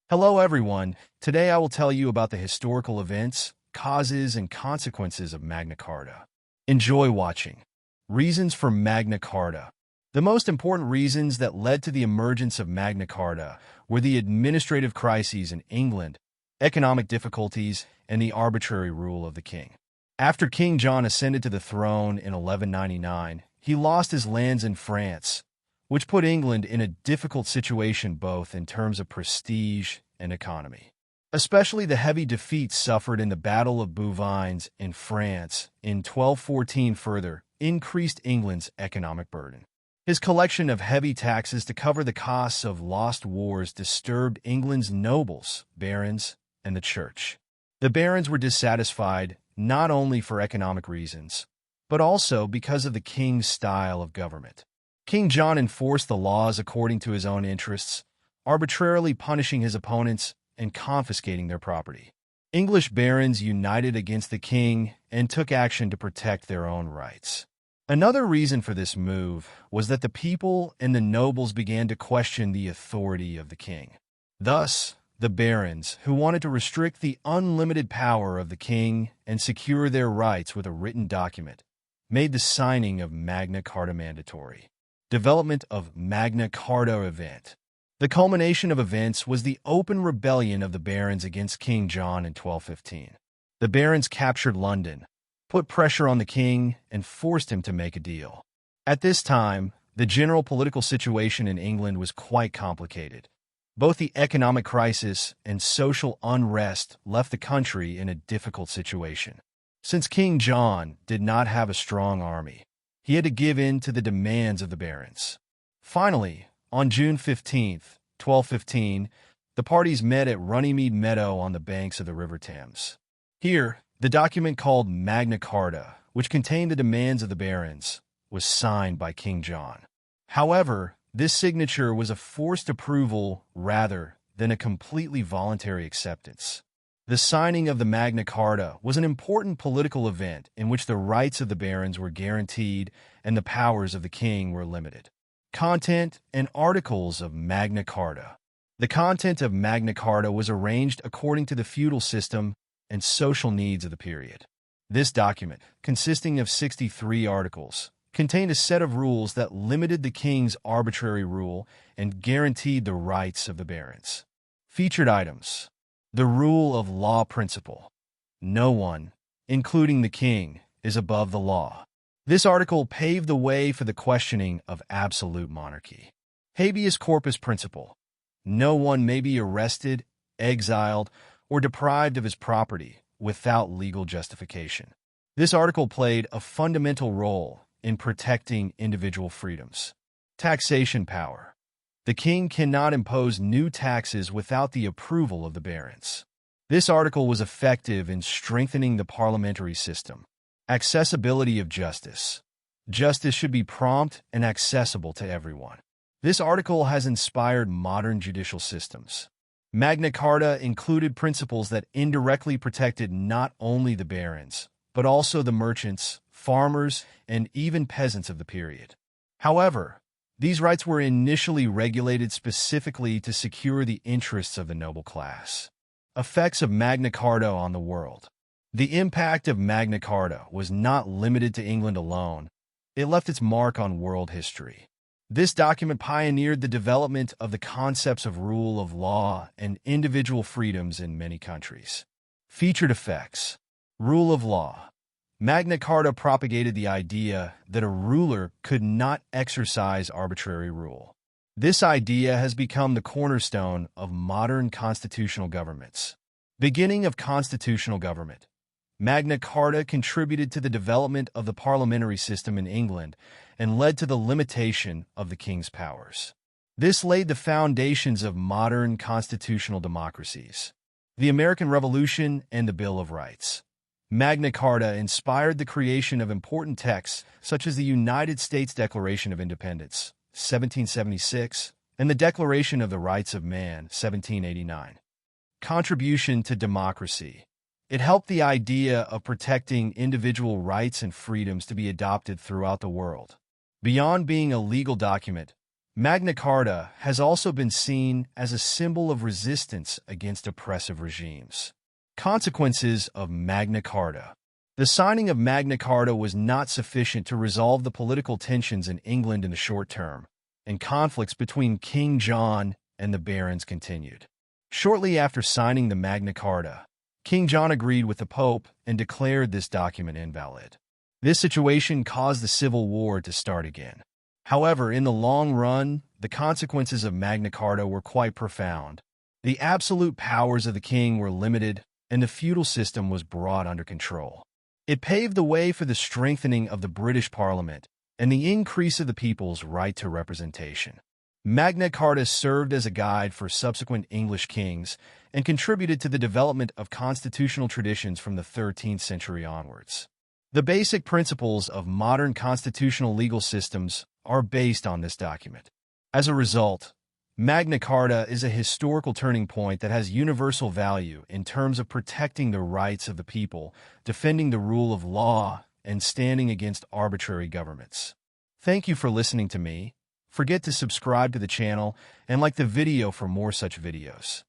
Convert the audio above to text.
Hello, everyone. Today I will tell you about the historical events, causes, and consequences of Magna Carta. Enjoy watching. Reasons for Magna Carta. The most important reasons that led to the emergence of Magna Carta were the administrative crises in England, economic difficulties, and the arbitrary rule of the king. After King John ascended to the throne in 1199, he lost his lands in France, which put England in a difficult situation both in terms of prestige and economy. Especially the heavy defeats suffered in the Battle of Bouvines in France in 1214 further increased England's economic burden. His collection of heavy taxes to cover the costs of lost wars disturbed England's nobles, barons, and the church. The barons were dissatisfied not only for economic reasons, but also because of the king's style of government. King John enforced the laws according to his own interests, arbitrarily punishing his opponents and confiscating their property. English barons united against the king and took action to protect their own rights. Another reason for this move was that the people and the nobles began to question the authority of the king. Thus, the barons, who wanted to restrict the unlimited power of the king and secure their rights with a written document, made the signing of Magna Carta mandatory. Development of Magna Carta event. The culmination of events was the open rebellion of the barons against King John in 1215. The barons captured London, put pressure on the king, and forced him to make a deal. At this time, the general political situation in England was quite complicated. Both the economic crisis and social unrest left the country in a difficult situation. Since King John did not have a strong army, he had to give in to the demands of the barons. Finally, on June 15, 1215, the parties met at Runnymede Meadow on the banks of the River Thames. Here, the document called Magna Carta, which contained the demands of the barons, was signed by King John. However, this signature was a forced approval rather than a completely voluntary acceptance. The signing of the Magna Carta was an important political event in which the rights of the barons were guaranteed and the powers of the king were limited. Content and articles of Magna Carta. The content of Magna Carta was arranged according to the feudal system and social needs of the period. This document, consisting of 63 articles, contained a set of rules that limited the king's arbitrary rule and guaranteed the rights of the barons. Featured items. The rule of law principle. No one, including the king, is above the law. This article paved the way for the questioning of absolute monarchy. Habeas corpus principle. No one may be arrested, exiled, or deprived of his property without legal justification. This article played a fundamental role in protecting individual freedoms. Taxation power. The king cannot impose new taxes without the approval of the barons. This article was effective in strengthening the parliamentary system. Accessibility of justice. Justice should be prompt and accessible to everyone. This article has inspired modern judicial systems. Magna Carta included principles that indirectly protected not only the barons, but also the merchants, farmers, and even peasants of the period. However, these rights were initially regulated specifically to secure the interests of the noble class. Effects of Magna Carta on the world. The impact of Magna Carta was not limited to England alone. It left its mark on world history. This document pioneered the development of the concepts of rule of law and individual freedoms in many countries. Featured effects. Rule of law. Magna Carta propagated the idea that a ruler could not exercise arbitrary rule. This idea has become the cornerstone of modern constitutional governments. Beginning of constitutional government. Magna Carta contributed to the development of the parliamentary system in England and led to the limitation of the king's powers. This laid the foundations of modern constitutional democracies. The American Revolution and the Bill of Rights. Magna Carta inspired the creation of important texts such as the United States Declaration of Independence, 1776, and the Declaration of the Rights of Man, 1789. Contribution to democracy. It helped the idea of protecting individual rights and freedoms to be adopted throughout the world. Beyond being a legal document, Magna Carta has also been seen as a symbol of resistance against oppressive regimes. Consequences of Magna Carta. The signing of Magna Carta was not sufficient to resolve the political tensions in England in the short term, and conflicts between King John and the barons continued. Shortly after signing the Magna Carta, King John agreed with the Pope and declared this document invalid. This situation caused the Civil War to start again. However, in the long run, the consequences of Magna Carta were quite profound. The absolute powers of the king were limited, and the feudal system was brought under control. It paved the way for the strengthening of the British Parliament and the increase of the people's right to representation. Magna Carta served as a guide for subsequent English kings and contributed to the development of constitutional traditions from the 13th century onwards. The basic principles of modern constitutional legal systems are based on this document. As a result, Magna Carta is a historical turning point that has universal value in terms of protecting the rights of the people, defending the rule of law, and standing against arbitrary governments. Thank you for listening to me. Forget to subscribe to the channel and like the video for more such videos.